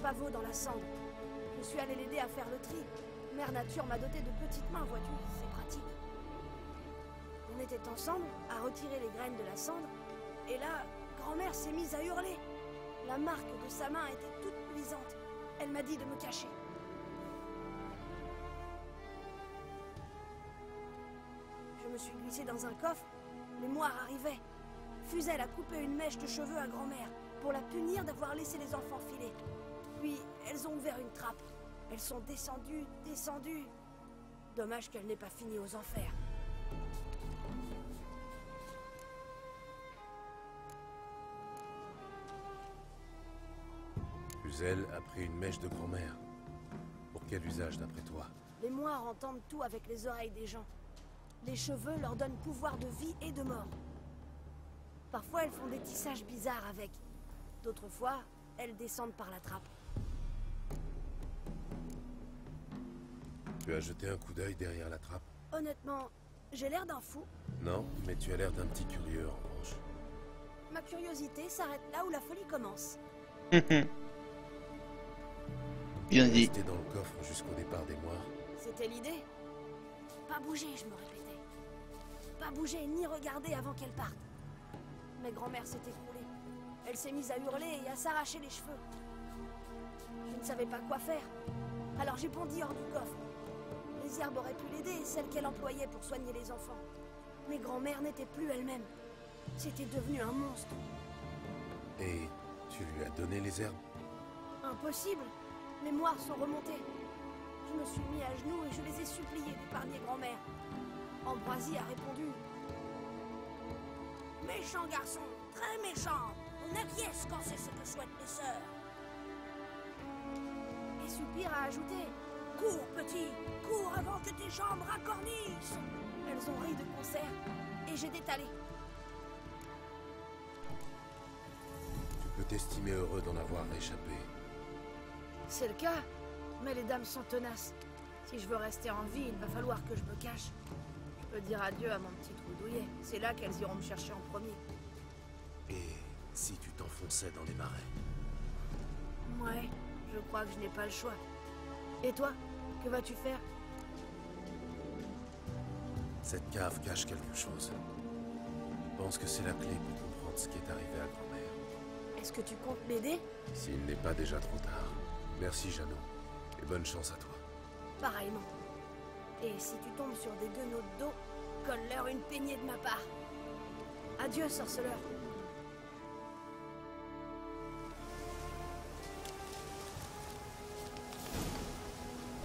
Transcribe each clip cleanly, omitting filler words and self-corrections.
pavot dans la cendre. Je suis allé l'aider à faire le tri. Mère Nature m'a doté de petites mains, vois-tu, c'est pratique. On était ensemble à retirer les graines de la cendre, et là, grand-mère s'est mise à hurler. La marque de sa main était toute luisante. Elle m'a dit de me cacher. Je me suis glissée dans un coffre. Les moires arrivaient. Fuzel a coupé une mèche de cheveux à grand-mère pour la punir d'avoir laissé les enfants filer. Puis, elles ont ouvert une trappe. Elles sont descendues, descendues. Dommage qu'elle n'ait pas fini aux enfers. Fuzel a pris une mèche de grand-mère. Pour quel usage d'après toi? Les moires entendent tout avec les oreilles des gens. Les cheveux leur donnent pouvoir de vie et de mort. Parfois, elles font des tissages bizarres avec. D'autres fois, elles descendent par la trappe. Tu as jeté un coup d'œil derrière la trappe? Honnêtement, j'ai l'air d'un fou. Non, mais tu as l'air d'un petit curieux en revanche. Ma curiosité s'arrête là où la folie commence. Bien dit. Rester dans le coffre jusqu'au départ des moires. C'était l'idée. Pas bouger, je me répétais. Pas bouger ni regarder avant qu'elle parte. Mais grand-mère s'est écroulée. Elle s'est mise à hurler et à s'arracher les cheveux. Je ne savais pas quoi faire. Alors j'ai bondi hors du coffre. Les herbes auraient pu l'aider, celles qu'elle employait pour soigner les enfants. Mais grand-mère n'était plus elle-même. C'était devenu un monstre. Et tu lui as donné les herbes? Impossible. Les moires sont remontées. Je me suis mis à genoux et je les ai suppliés d'épargner grand-mère. Ambroisie a répondu. Méchant garçon, très méchant. On acquiesce quand c'est ce que souhaitent les sœurs. Et Soupir a ajouté. Cours, petit, cours avant que tes jambes racornissent. Elles ont ri de concert et j'ai détalé. Tu peux t'estimer heureux d'en avoir échappé. C'est le cas, mais les dames sont tenaces. Si je veux rester en vie, il va falloir que je me cache. Je peux dire adieu à mon petit trou douillet. C'est là qu'elles iront me chercher en premier. Et si tu t'enfonçais dans les marais? Ouais, je crois que je n'ai pas le choix. Et toi, que vas-tu faire? Cette cave cache quelque chose. Je pense que c'est la clé pour comprendre ce qui est arrivé à grand-mère. Est-ce que tu comptes m'aider? S'il n'est pas déjà trop tard. Merci, Jeannot. Et bonne chance à toi. Pareillement. Et si tu tombes sur des guenauds d'eau, colle-leur une peignée de ma part. Adieu, sorceleur.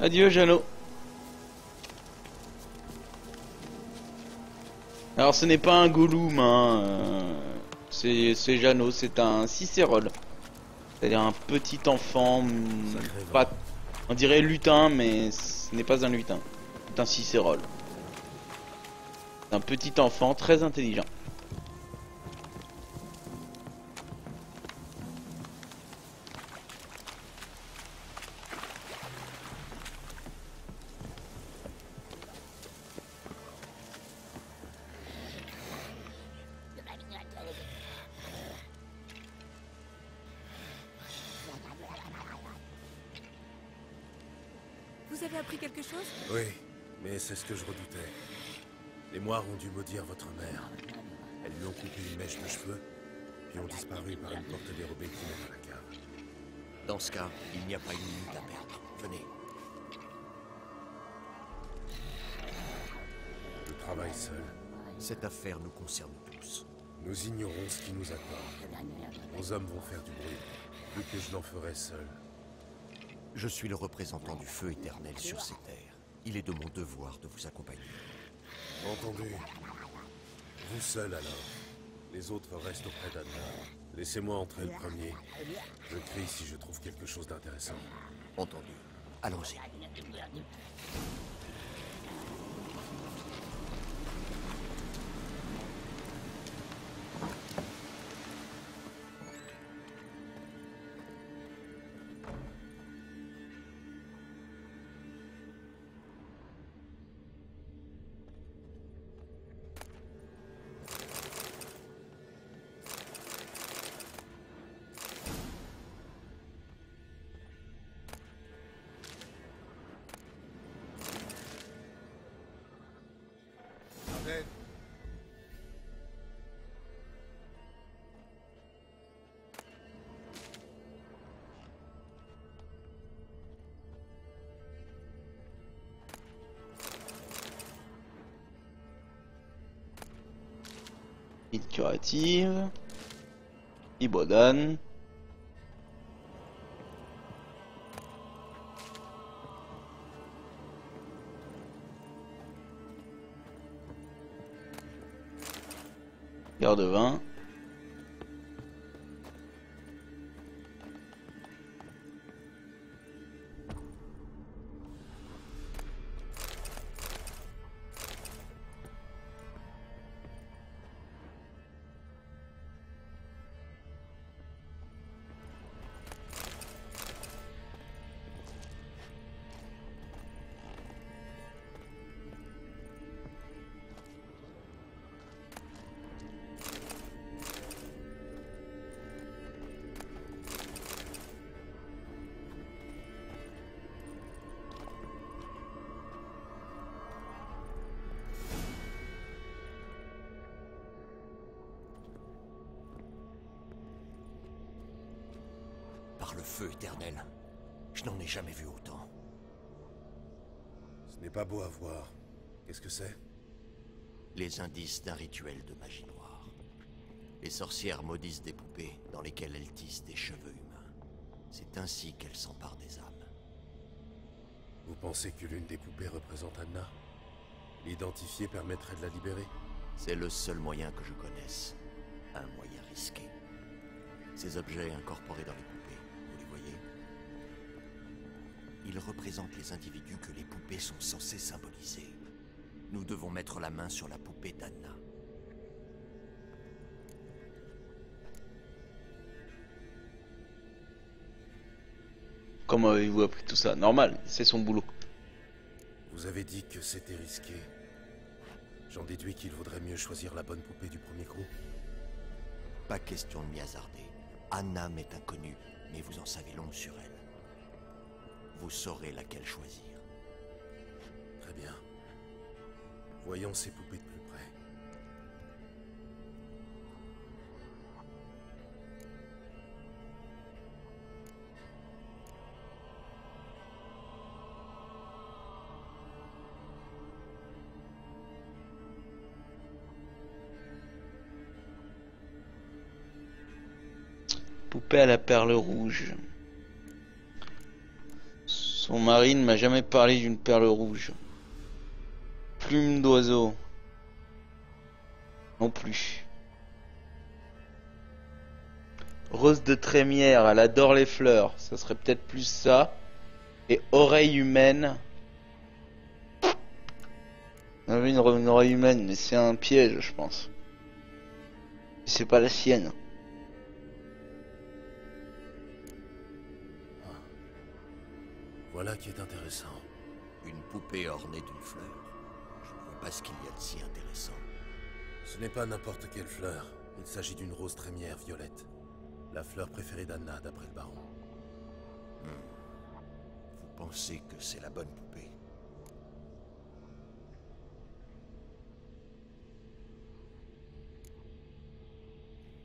Adieu, Jeannot. Alors, ce n'est pas un Gollum, hein. C'est Jeannot, c'est un Cicérol. C'est-à-dire un petit enfant, pas, on dirait lutin, mais ce n'est pas un lutin. C'est un Cicérol. C'est un petit enfant très intelligent. Vous avez appris quelque chose? Oui, mais c'est ce que je redoutais. Les moires ont dû maudire votre mère. Elles lui ont coupé une mèche de cheveux, puis ont disparu par une porte dérobée qui mène à la cave. Dans ce cas, il n'y a pas une minute à perdre. Venez. Je travaille seul. Cette affaire nous concerne tous. Nous ignorons ce qui nous attend. Vos hommes vont faire du bruit, plus que je n'en ferai seul. Je suis le représentant du feu éternel sur ces terres. Il est de mon devoir de vous accompagner. Entendu. Vous seul alors. Les autres restent auprès d'Adna. Laissez-moi entrer le premier. Je crie si je trouve quelque chose d'intéressant. Entendu. Allons-y. Une curative. Ibodan. Verre de vin. Par le feu éternel, je n'en ai jamais vu autant. Ce n'est pas beau à voir. Qu'est-ce que c'est? Les indices d'un rituel de magie noire. Les sorcières maudissent des poupées dans lesquelles elles tissent des cheveux humains. C'est ainsi qu'elles s'emparent des âmes. Vous pensez que l'une des poupées représente Anna? L'identifier permettrait de la libérer? C'est le seul moyen que je connaisse. Un moyen risqué. Ces objets incorporés dans les poupées, vous les voyez? Ils représentent les individus que les poupées sont censées symboliser. Nous devons mettre la main sur la poupée d'Anna. Comment avez-vous appris tout ça? Normal, c'est son boulot. Vous avez dit que c'était risqué. J'en déduis qu'il vaudrait mieux choisir la bonne poupée du premier coup. Pas question de m'y hasarder. Anna m'est inconnue, mais vous en savez long sur elle. Vous saurez laquelle choisir. Très bien. Voyons ces poupées de plus près. Poupée à la perle rouge. Son mari ne m'a jamais parlé d'une perle rouge. Plume d'oiseau. Non plus. Rose de trémière, elle adore les fleurs. Ça serait peut-être plus ça. Et oreille humaine. On avait une oreille humaine, mais c'est un piège, je pense. C'est pas la sienne. Voilà qui est intéressant. Une poupée ornée d'une fleur. Je ne vois pas ce qu'il y a de si intéressant. Ce n'est pas n'importe quelle fleur. Il s'agit d'une rose trémière violette. La fleur préférée d'Anna, d'après le baron. Vous pensez que c'est la bonne poupée?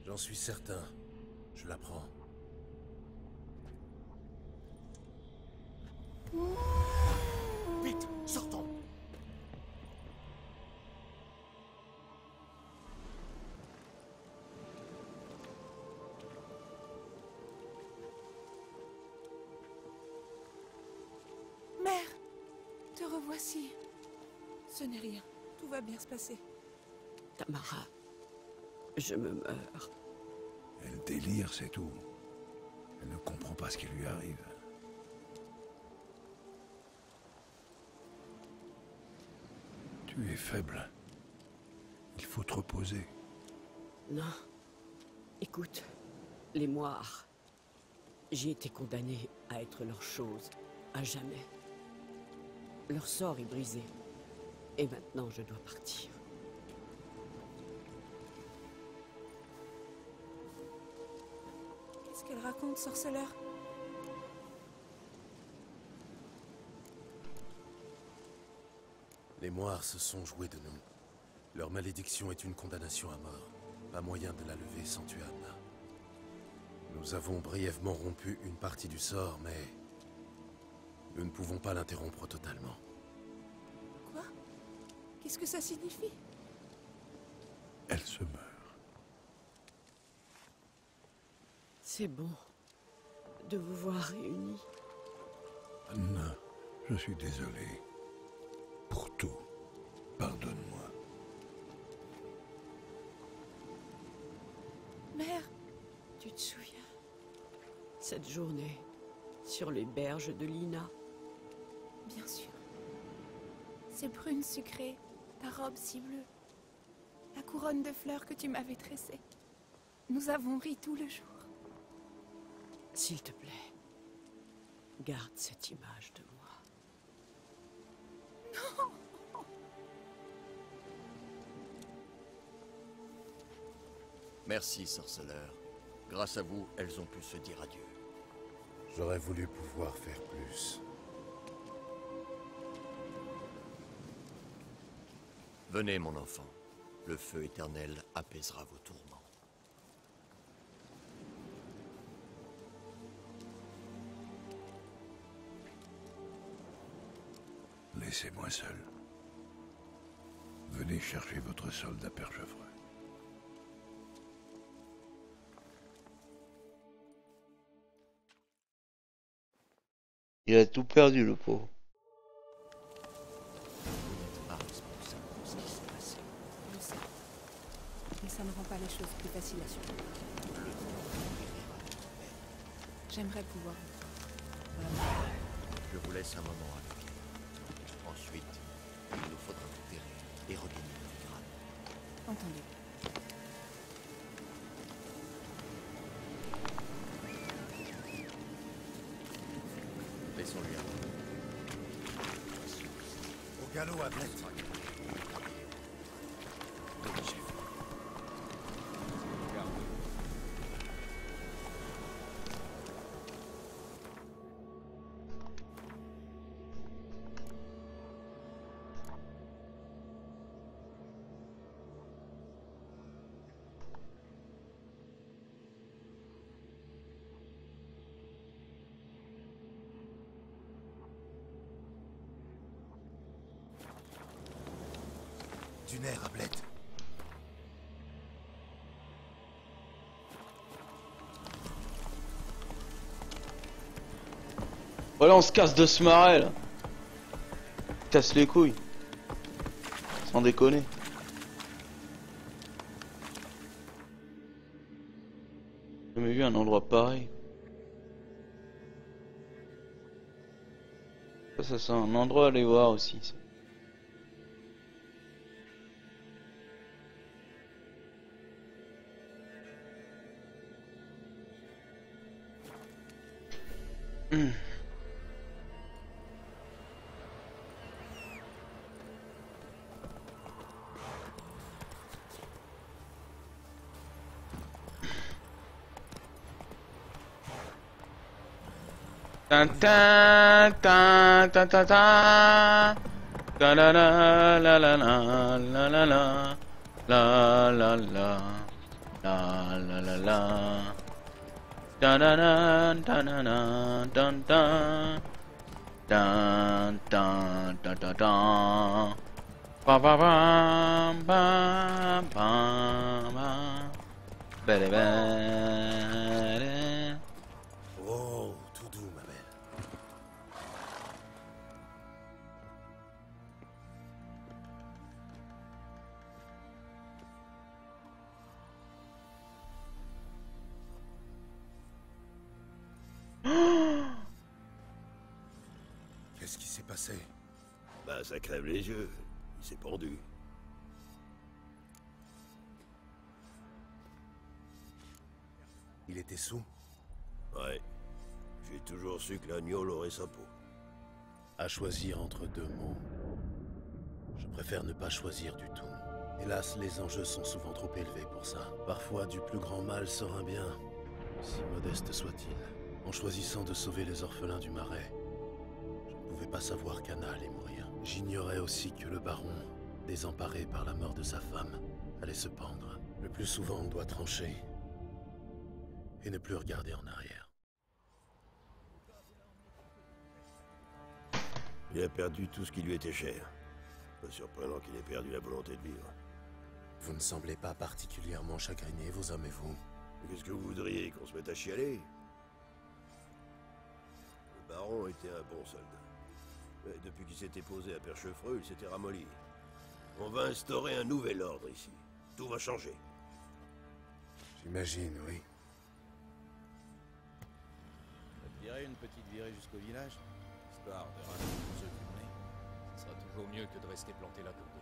J'en suis certain. Je la prends. Vite, sortons! Mère, te revoici. Ce n'est rien. Tout va bien se passer. Tamara, je me meurs. Elle délire, c'est tout. Elle ne comprend pas ce qui lui arrive. Tu es faible. Il faut te reposer. Non. Écoute, les moires. J'ai été condamné à être leur chose, à jamais. Leur sort est brisé. Et maintenant, je dois partir. Qu'est-ce qu'elle raconte, sorceleur? Les moires se sont joués de nous. Leur malédiction est une condamnation à mort. Pas moyen de la lever sans tuer Anna. Nous avons brièvement rompu une partie du sort, mais nous ne pouvons pas l'interrompre totalement. Quoi? Qu'est-ce que ça signifie? Elle se meurt. C'est bon de vous voir réunis. Anna, je suis désolé. Pour tout. Pardonne-moi. Mère, Tu te souviens? Cette journée, sur les berges de Lina. bien sûr. Ces prunes sucrées, ta robe si bleue, la couronne de fleurs que tu m'avais tressée. Nous avons ri tout le jour. S'il te plaît, garde cette image de moi. Merci, sorceleur. Grâce à vous, elles ont pu se dire adieu. J'aurais voulu pouvoir faire plus. Venez, mon enfant. Le feu éternel apaisera vos tourments. Laissez-moi seul. Venez chercher votre soldat perchevreux. Il a tout perdu, le pauvre. Vous n'êtes pas responsable de ce qui s'est passé. Je sais. Mais ça ne rend pas les choses plus faciles à suivre. Le temps guérira votre peine. J'aimerais pouvoir. Je vous laisse un moment avec elle. Ensuite, il nous faudra vous terrer et regagner Novigrad. Entendu. Laissons-lui un peu. Au galop, Ablette. Oui, chef. Du nerf, Ablette. Voilà, on se casse de ce marais, là. Casse les couilles. Sans déconner. J'ai jamais vu un endroit pareil. Ça c'est un endroit à aller voir aussi. Ça. Tan tan tan tan tan tan. La la la la la la la la la la la la la la la la. Dan dan dan dan dan dan dan dan dan dan dan. Ba ba ba ba ba ba. Bere bere. Oh, tout doux, ma belle. Qu'est-ce qui s'est passé? Bah, ça crève les yeux. Il s'est pendu. Il était sous? Ouais. J'ai toujours su que l'agneau aurait sa peau. À choisir entre deux mots. Je préfère ne pas choisir du tout. Hélas, les enjeux sont souvent trop élevés pour ça. Parfois, du plus grand mal sort un bien, si modeste soit-il. En choisissant de sauver les orphelins du Marais, je ne pouvais pas savoir qu'Anna allait mourir. J'ignorais aussi que le baron, désemparé par la mort de sa femme, allait se pendre. Le plus souvent, on doit trancher et ne plus regarder en arrière. Il a perdu tout ce qui lui était cher. Pas surprenant qu'il ait perdu la volonté de vivre. Vous ne semblez pas particulièrement chagrinés, vos hommes et vous. Qu'est-ce que vous voudriez, qu'on se mette à chialer? Le baron était un bon soldat. Mais depuis qu'il s'était posé à Perchefreux, il s'était ramolli. On va instaurer un nouvel ordre ici. Tout va changer. J'imagine, oui. Ça te dirait une petite virée jusqu'au village? Histoire de ramener tous ceux qui venaient. Ce sera toujours mieux que de rester planté là comme des cons.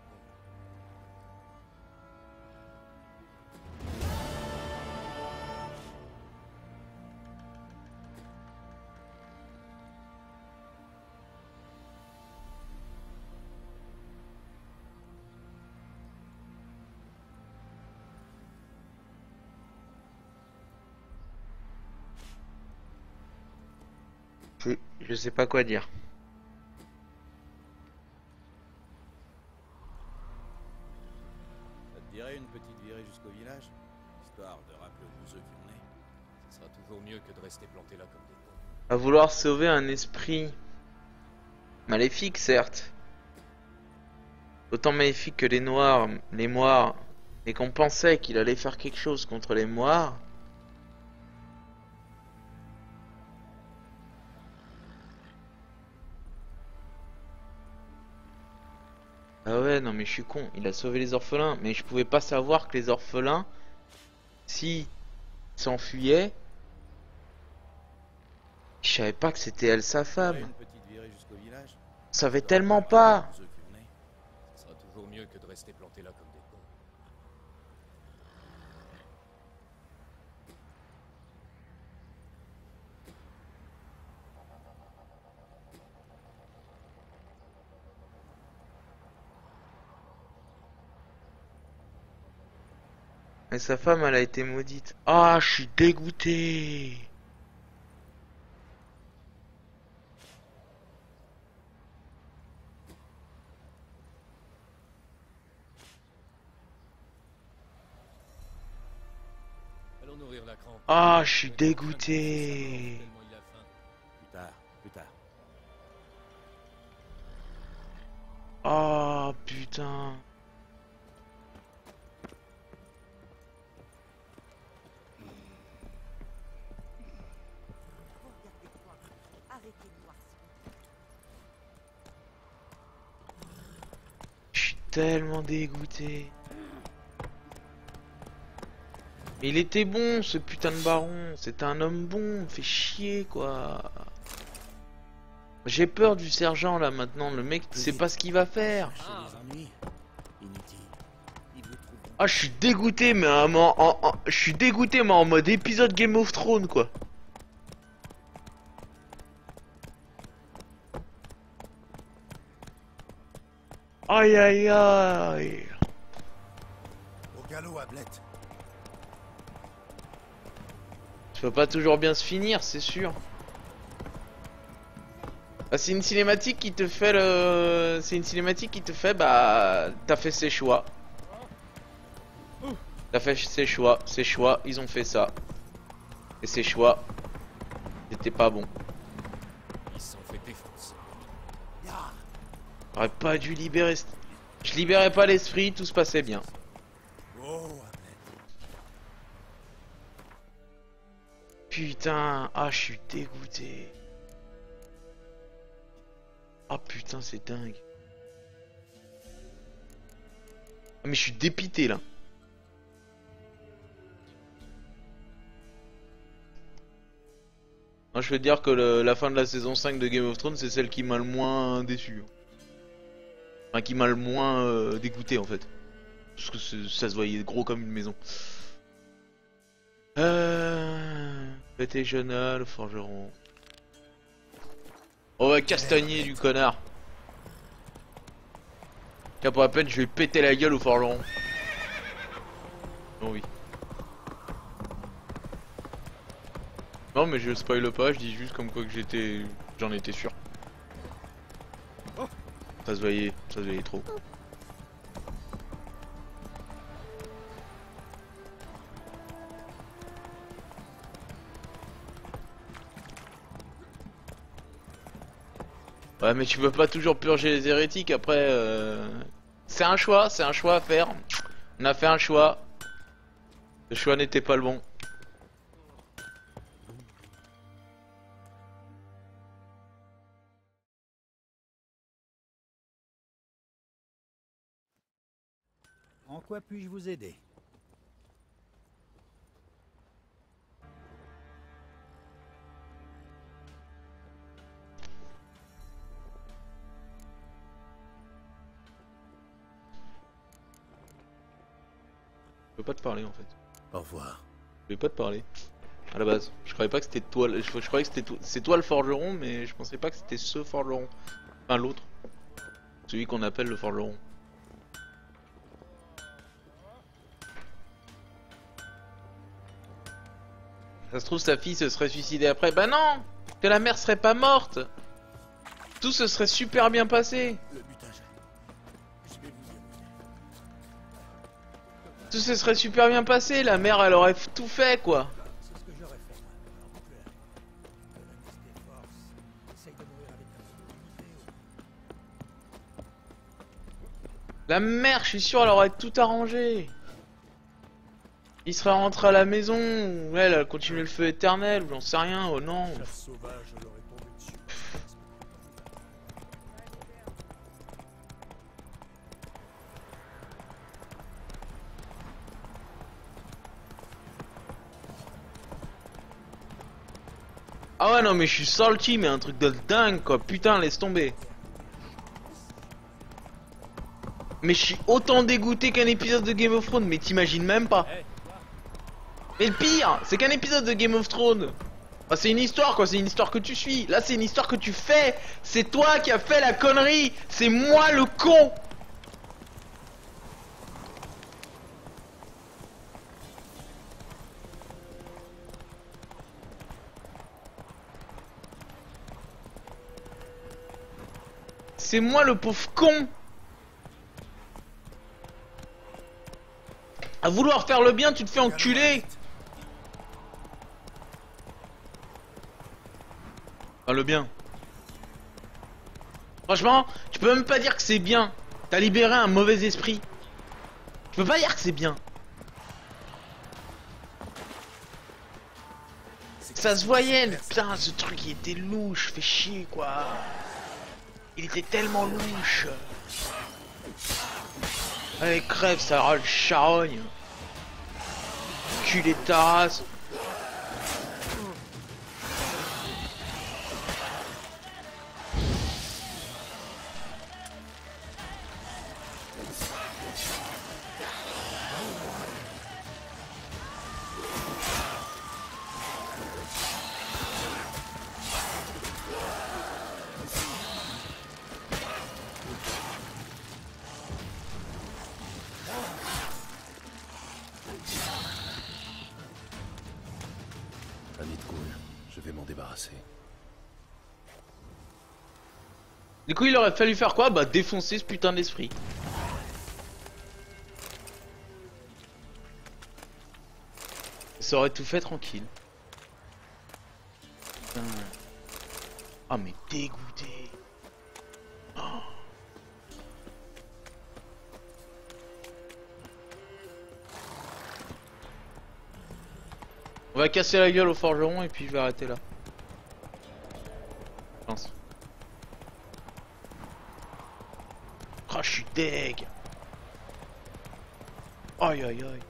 Je sais pas quoi dire. Ça te dirait une petite virée jusqu'au village? Histoire de rappeler aux bouseux qui venaient. Ce sera toujours mieux que de rester planté là comme des cons. À vouloir sauver un esprit maléfique, certes. Autant maléfique que les noirs, les moires. Et qu'on pensait qu'il allait faire quelque chose contre les moires. Ah ouais, non mais je suis con, il a sauvé les orphelins, mais je pouvais pas savoir que les orphelins, si s'enfuyaient, je savais pas que c'était elle sa femme. Une petite virée jusqu'au village? Je savais tellement pas. Ceux qui venaient. Ce sera toujours mieux que de rester planté là comme des cons. Mais sa femme, elle a été maudite. Ah, je suis dégoûté. Allons nourrir la crampe. Ah, je suis dégoûté. Tellement il a faim. Plus tard, plus tard. Ah, putain. Je suis tellement dégoûté. Mais il était bon, ce putain de baron. C'était un homme bon. Fait chier, quoi. J'ai peur du sergent, là, maintenant. Le mec, sait pas ce qu'il va faire. Ah, je suis dégoûté, mais je suis dégoûté, mais en mode épisode Game of Thrones, quoi. Aïe, aïe, aïe. Au galop, Ablette. Ça peut pas toujours bien se finir, c'est sûr. Bah, c'est une cinématique qui te fait le... C'est une cinématique qui te fait, bah... T'as fait ses choix. T'as fait ses choix, ils ont fait ça. Et ses choix, c'était pas bon. Ils se sont fait défoncer. J'aurais pas dû libérer... Je libérais pas l'esprit, tout se passait bien. Putain, ah je suis dégoûté. Ah putain, c'est dingue. Ah, mais je suis dépité là. Moi, je veux dire que la fin de la saison 5 de Game of Thrones, c'est celle qui m'a le moins déçu. Enfin, qui m'a le moins dégoûté en fait. Parce que ça se voyait gros comme une maison. Pété Jonah, le forgeron. Oh ouais, castagnier du connard. Tiens, pour la peine, je vais péter la gueule au forgeron. Oh oui. Non mais je spoil pas, je dis juste comme quoi que j'en étais sûr. Ça se voyait trop. Ouais mais tu peux pas toujours purger les hérétiques après c'est un choix à faire. On a fait un choix. Le choix n'était pas le bon. En quoi puis-je vous aider? Je peux pas te parler en fait. Au revoir. Je vais pas te parler. À la base, je croyais pas que c'était toi. Je croyais que c'était toi. C'est toi le forgeron, mais je pensais pas que c'était ce forgeron. Enfin l'autre. Celui qu'on appelle le forgeron. Ça se trouve sa fille se serait suicidée après. Bah non, que la mère serait pas morte. Tout se serait super bien passé. Tout se serait super bien passé. La mère elle aurait tout fait quoi. La mère, je suis sûr, elle aurait tout arrangé. Il serait rentré à la maison, ou elle a continué le feu éternel, ou j'en sais rien, oh non. Ah ouais non mais je suis salty mais un truc de dingue quoi, putain laisse tomber. Mais je suis autant dégoûté qu'un épisode de Game of Thrones, mais t'imagines même pas. Mais le pire, c'est qu'un épisode de Game of Thrones, bah, c'est une histoire quoi, c'est une histoire que tu suis. Là c'est une histoire que tu fais. C'est toi qui as fait la connerie. C'est moi le con. C'est moi le pauvre con. À vouloir faire le bien, tu te fais enculer. Enfin, le bien. Franchement, tu peux même pas dire que c'est bien. T'as libéré un mauvais esprit. Tu peux pas dire que c'est bien. Ça se voyait, putain, ce truc il était louche, fait chier quoi. Il était tellement louche. Allez, crève, ça râle charogne. Culé ta race. Du coup il aurait fallu faire quoi? Bah défoncer ce putain d'esprit. Ça aurait tout fait tranquille. Putain. Ah mais dégoûté. Oh. On va casser la gueule au forgeron et puis je vais arrêter là. Je pense. Oh, je suis deg. Aïe aïe aïe.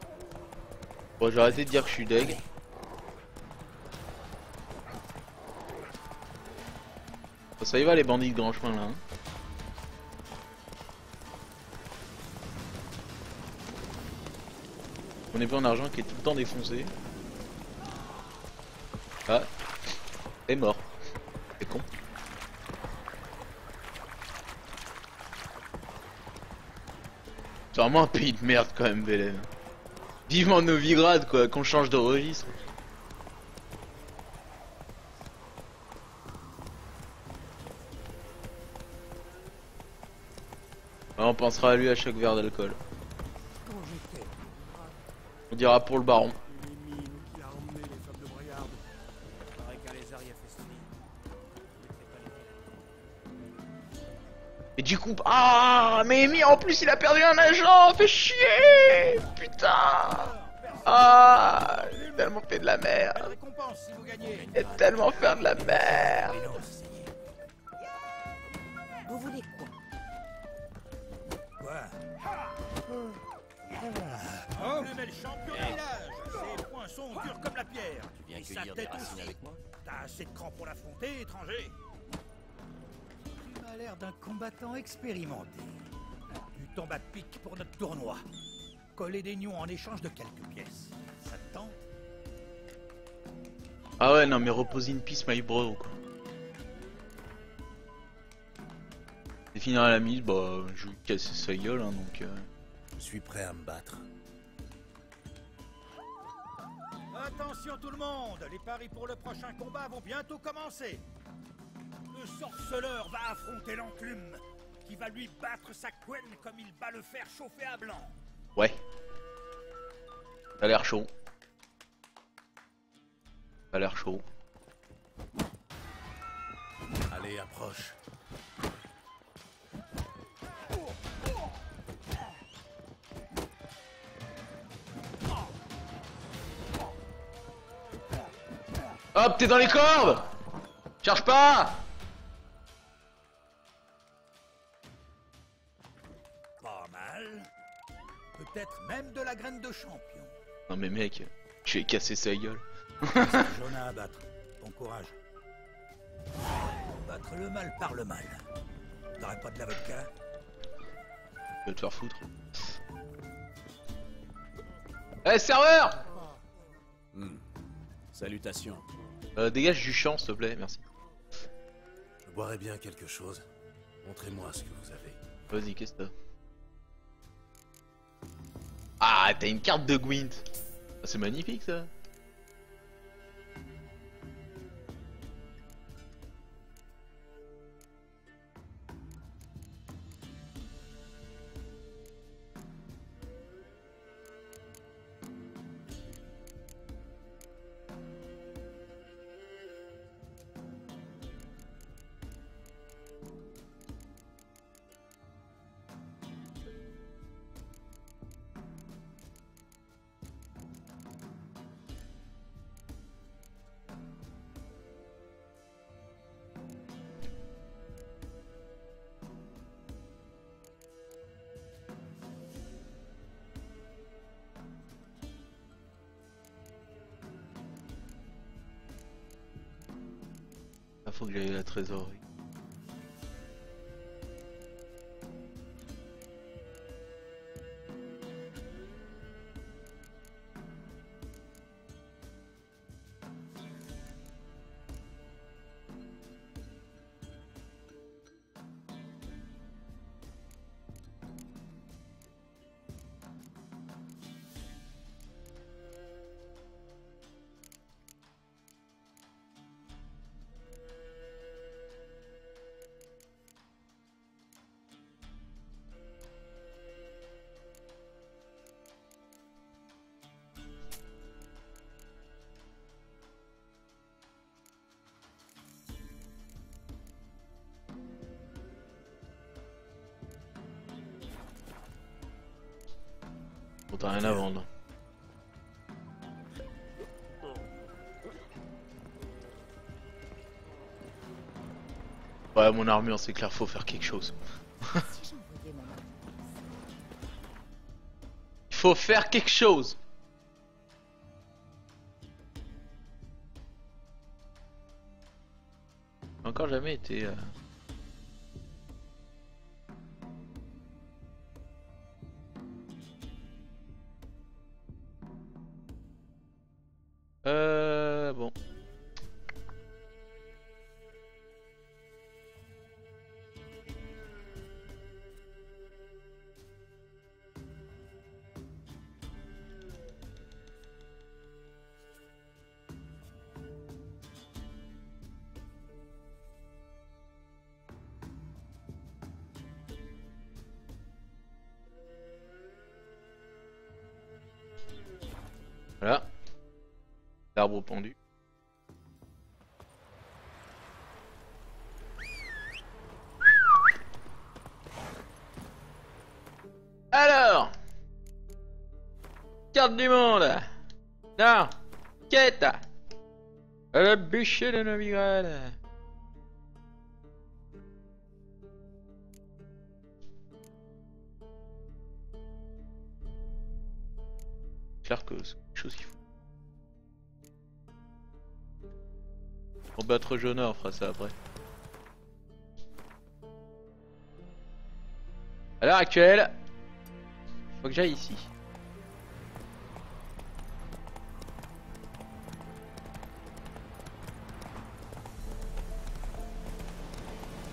Bon, j'ai arrêté de dire que je suis deg. Bon, ça y va les bandits de grand chemin là. Hein. On est pas en argent qui est tout le temps défoncé. Ah, est mort. C'est con. C'est vraiment un pays de merde quand même, Velen. Vivement Novigrad quoi, qu'on change de registre. Ah, on pensera à lui à chaque verre d'alcool. On dira pour le baron. Et du coup, ah, mais Amy en plus il a perdu un agent, fait chier, putain. Ah, il a tellement fait de la merde. Il a tellement fait de la merde. Vous voulez quoi? pierre. Tu viens Et sa cueillir des tête racines aussi. avec moi? T'as assez de cran pour l'affronter, étranger? Tu m'as l'air d'un combattant expérimenté. Tu tombes à pic pour notre tournoi. Coller des nions en échange de quelques pièces. Ça te tente? Ah ouais, non, mais repose in peace, my bro, quoi. Et finir à la mise, bah, je vais lui casser sa gueule, hein, donc... Je suis prêt à me battre. Attention tout le monde, les paris pour le prochain combat vont bientôt commencer. Le sorceleur va affronter l'enclume, qui va lui battre sa couenne comme il bat le fer chauffé à blanc. Ouais. Ça a l'air chaud. Ça a l'air chaud. Allez, approche. Hop, t'es dans les cordes! Cherche pas! Pas mal. Peut-être même de la graine de champion. Non mais mec, je vais casser sa gueule. Jonah à battre. Bon courage. Battre le mal par le mal. T'aurais pas de l'avocat? Tu vas te faire foutre. Eh, serveur! Salutations. Dégage du champ, s'il te plaît, merci. Je boirais bien quelque chose. Montrez-moi ce que vous avez. Vas-y, qu'est-ce que t'as? Ah, t'as une carte de Gwent. Ah, c'est magnifique, ça. Ah, faut que j'aille à la trésorerie. Bon, t'as rien à vendre. Ouais, mon armure, c'est clair, faut faire quelque chose. Il faut faire quelque chose. J'ai encore jamais été... bon. Voilà. L'arbre pendu. Alors, carte du monde. Non, quête. Le bûcher de Novigrad. Clair que c'est quelque chose qu'il faut. Pour battre Jonah, on fera ça après. À l'heure actuelle, faut que j'aille ici.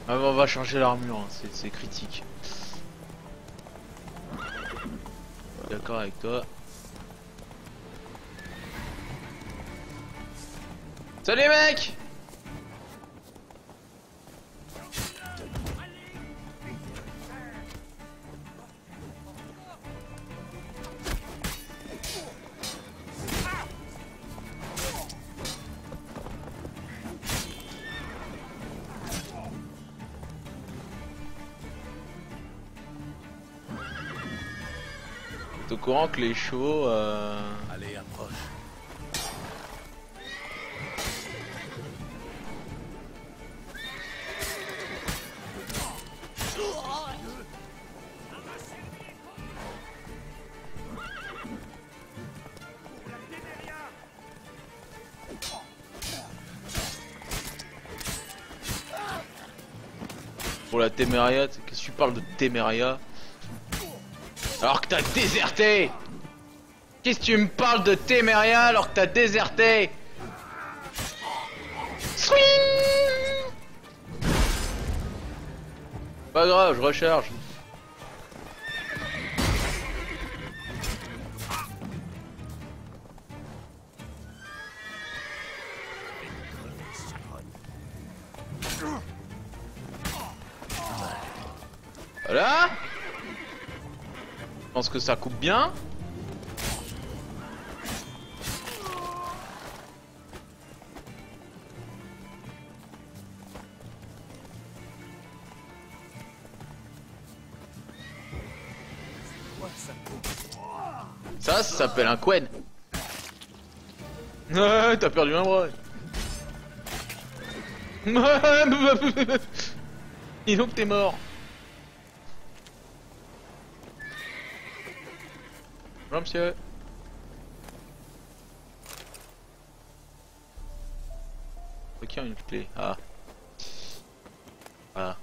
Ah, on va changer l'armure, hein. C'est critique. D'accord avec toi. Salut mec! T'es au courant que les chevaux Allez, approche. pour la Téméria? Qu'est-ce que tu parles de Téméria alors que t'as déserté? Qu'est-ce que tu me parles de Téméria alors que t'as déserté? Pas grave, je recharge. Voilà. Je pense que ça coupe bien. Ça s'appelle un Quen. Ouais, t'as perdu un bras. Dis donc t'es mort. Bonjour monsieur. Ok, une clé. Ah. Ah.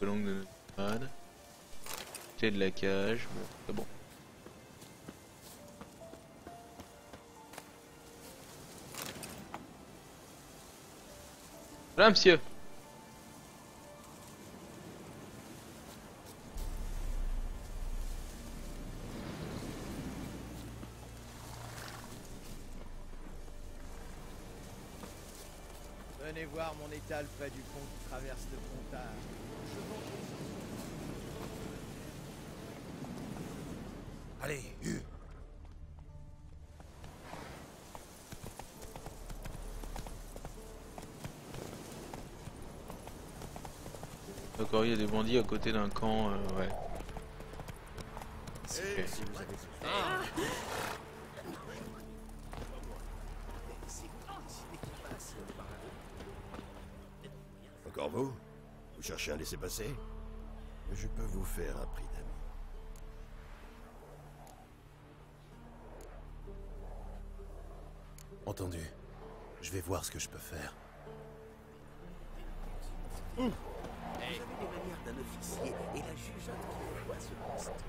Longue de nomade. Clé de la cage. Bon, c'est bon. Voilà monsieur. Venez voir mon étal près du pont qui traverse le Pontard. Allez, Hugh. D'accord, il y a des bandits à côté d'un camp, ouais. Okay. Encore vous? Vous cherchez un laissez-passer? Je peux vous faire un prix d'ami. Entendu. Je vais voir ce que je peux faire. Vous avez les manières d'un officier et la jugeote qui voit ce poste.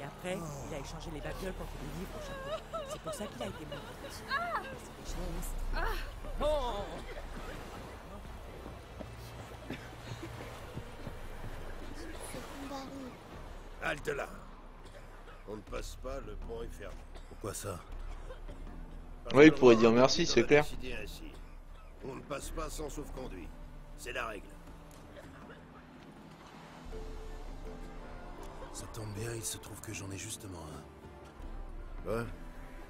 Et après, il a échangé les babioles contre des livres au chapeau. C'est pour ça qu'il a été mort. C'est des choses. Oh. Halte là. On ne passe pas, le pont est fermé. Pourquoi ça? Ouais, il pourrait dire merci, c'est clair. Ainsi. On ne passe pas sans sauf-conduit. C'est la règle. Ça tombe bien, il se trouve que j'en ai justement un. Ouais,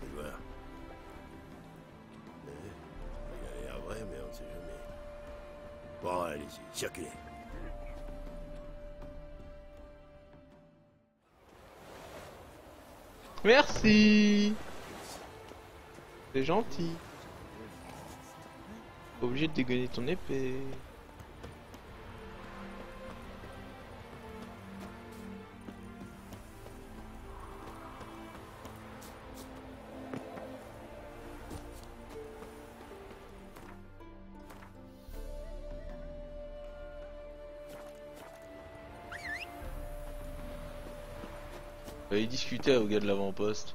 fais voir. Il a l'air vrai, mais on ne sait jamais. Bon, allez-y, circulez. Merci. C'est gentil. Pas obligé de dégainer ton épée. Il discutait au gars de l'avant-poste.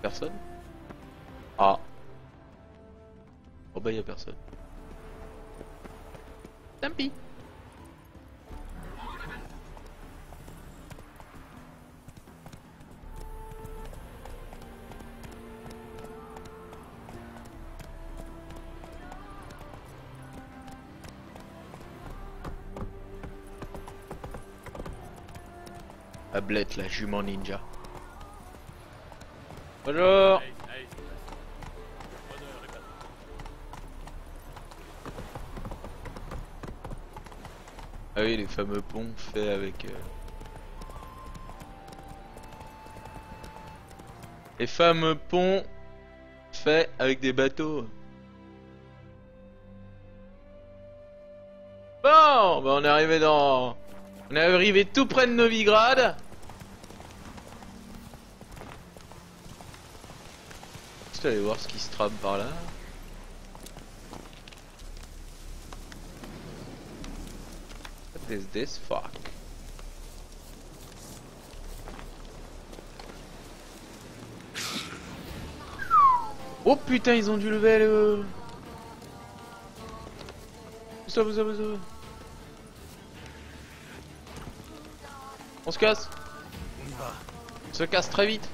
Personne? Ah. Oh bah y'a personne. Tant pis. Ablette, la jument ninja. Bonjour. Ah oui, les fameux ponts faits avec... Les fameux ponts faits avec des bateaux. Bon, bah on est arrivé dans... On est arrivé tout près de Novigrad. Je vais aller voir ce qui se trame par là. What is this fuck? Oh putain, ils ont du level. Ça. On se casse. On y va. On se casse très vite.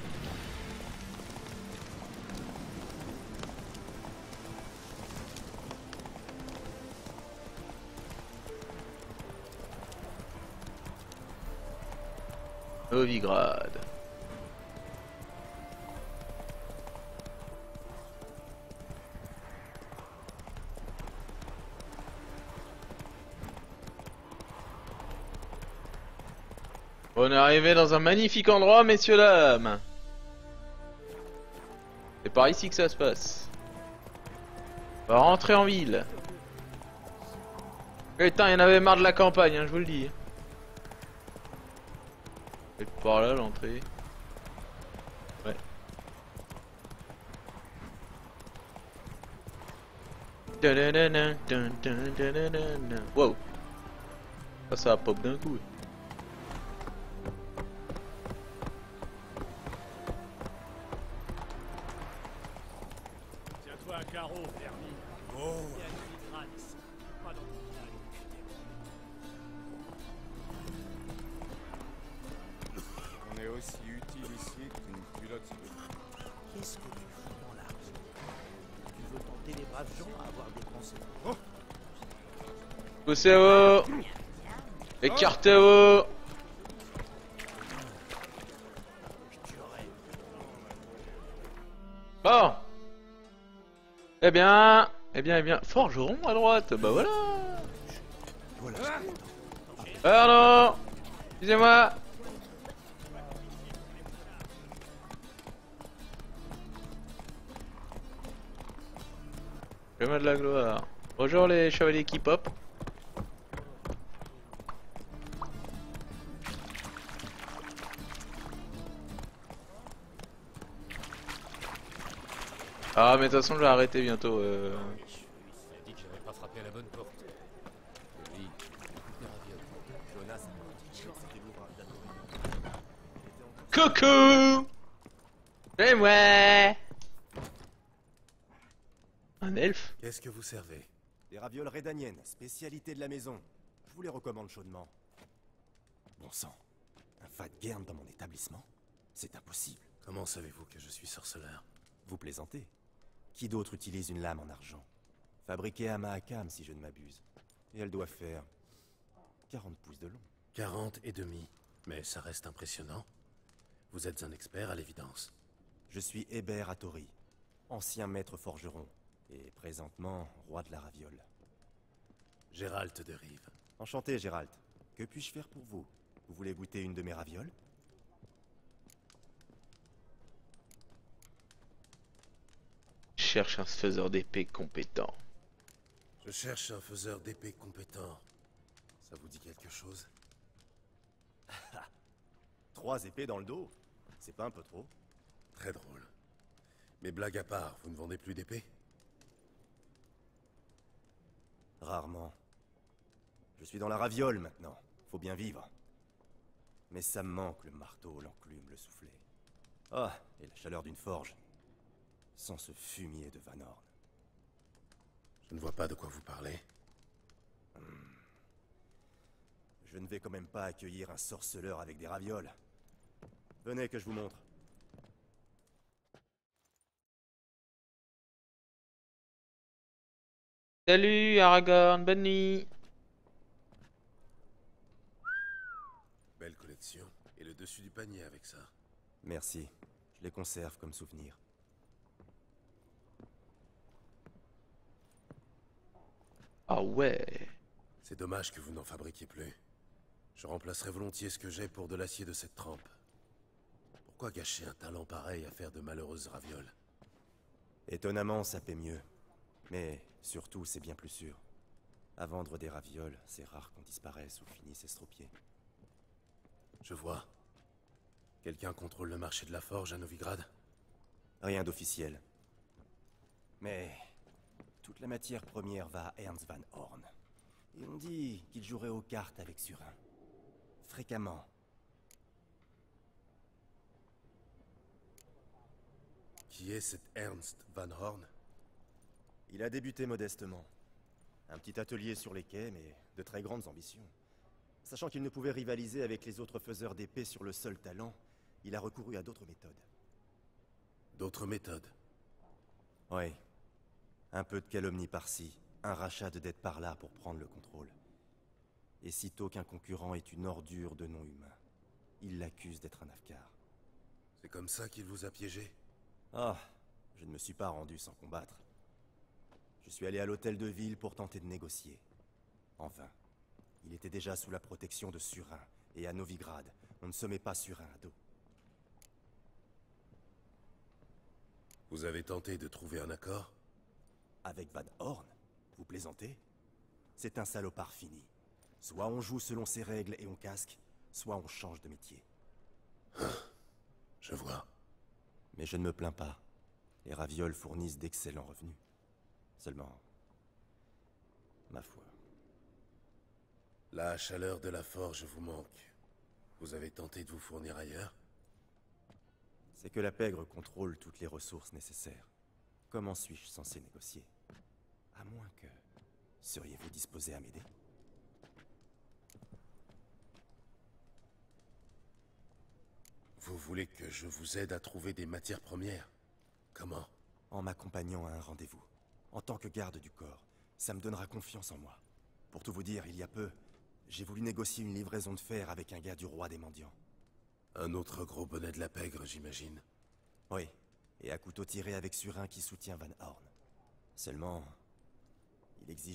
Novigrad. On est arrivé dans un magnifique endroit, messieurs dames. C'est par ici que ça se passe. On va rentrer en ville. Putain, il y en avait marre de la campagne, hein, je vous le dis. Et par là l'entrée. Ouais. Wow. Ça a pop d'un coup. Tiens-toi un carreau, Fermi. Oh. Il y a une vitrane ici. Pas dans ton village. On est aussi utile ici qu'une culotte. Qu'est-ce que tu fous dans l'arche? Tu veux tenter les braves gens à avoir des pensées? Oh. Poussez-vous. Écartez-vous. Bon. Eh bien. Forgeron à droite. Bah voilà. Pardon. Excusez-moi. Chemin de la gloire. Bonjour les chevaliers qui pop. Ah mais de toute façon je vais arrêter bientôt. Il a dit que j'avais pas frappé à la bonne porte. Oui, Jonas a dit que c'était l'ouvrage d'Antoine. Coucou. Et moi. Un elfe? Qu'est-ce que vous servez? Des ravioles rédaniennes, spécialité de la maison. Je vous les recommande chaudement. Bon sang, un Fatgern dans mon établissement? C'est impossible. Comment savez-vous que je suis sorceleur? Vous plaisantez. Qui d'autre utilise une lame en argent? Fabriquée à Mahakam, si je ne m'abuse. Et elle doit faire 40 pouces de long. 40 et demi. Mais ça reste impressionnant. Vous êtes un expert à l'évidence. Je suis Hébert Hattori, ancien maître forgeron, et présentement roi de la raviole. Gérald de Rive. Enchanté, Gérald. Que puis-je faire pour vous? Vous voulez goûter une de mes ravioles? Cherche un faiseur d'épée compétent. Je cherche un faiseur d'épée compétent. Ça vous dit quelque chose? 3 épées dans le dos? C'est pas un peu trop? Très drôle. Mais blague à part, vous ne vendez plus d'épée? Rarement. Je suis dans la raviole maintenant. Faut bien vivre. Mais ça me manque le marteau, l'enclume, le soufflet. Ah, et la chaleur d'une forge. Sans ce fumier de Van Horn. Je ne vois pas de quoi vous parlez. Je ne vais quand même pas accueillir un sorceleur avec des ravioles. Venez que je vous montre. Salut Aragorn, bonne nuit. Belle collection. Et le dessus du panier avec ça. Merci. Je les conserve comme souvenir. Ah ouais. C'est dommage que vous n'en fabriquiez plus. Je remplacerai volontiers ce que j'ai pour de l'acier de cette trempe. Pourquoi gâcher un talent pareil à faire de malheureuses ravioles? Étonnamment, ça paie mieux. Mais surtout, c'est bien plus sûr. À vendre des ravioles, c'est rare qu'on disparaisse ou finisse estropié. Je vois. Quelqu'un contrôle le marché de la forge à Novigrad? Rien d'officiel. Mais toute la matière première va à Ernst Van Horn. Et on dit qu'il jouerait aux cartes avec Surin. Fréquemment. Qui est cet Ernst Van Horn? Il a débuté modestement. Un petit atelier sur les quais, mais de très grandes ambitions. Sachant qu'il ne pouvait rivaliser avec les autres faiseurs d'épée sur le seul talent, il a recouru à d'autres méthodes. D'autres méthodes? Oui. Un peu de calomnie par-ci, un rachat de dettes par-là pour prendre le contrôle. Et sitôt qu'un concurrent est une ordure de non-humain, il l'accuse d'être un Afkar. C'est comme ça qu'il vous a piégé? Ah, je ne me suis pas rendu sans combattre. Je suis allé à l'hôtel de ville pour tenter de négocier. En vain. Il était déjà sous la protection de Surin, et à Novigrad, on ne se met pas Surin à dos. Vous avez tenté de trouver un accord? Avec Van Horn? Vous plaisantez? C'est un salopard fini. Soit on joue selon ses règles et on casque, soit on change de métier. Je vois. Mais je ne me plains pas. Les ravioles fournissent d'excellents revenus. Seulement... ma foi. La chaleur de la forge vous manque. Vous avez tenté de vous fournir ailleurs? C'est que la pègre contrôle toutes les ressources nécessaires. Comment suis-je censé négocier? À moins que... Seriez-vous disposé à m'aider? Vous voulez que je vous aide à trouver des matières premières? Comment? En m'accompagnant à un rendez-vous. En tant que garde du corps, ça me donnera confiance en moi. Pour tout vous dire, il y a peu, j'ai voulu négocier une livraison de fer avec un gars du roi des mendiants. Un autre gros bonnet de la pègre, j'imagine. Oui, et à couteau tiré avec Surin qui soutient Van Horn. Seulement, il exige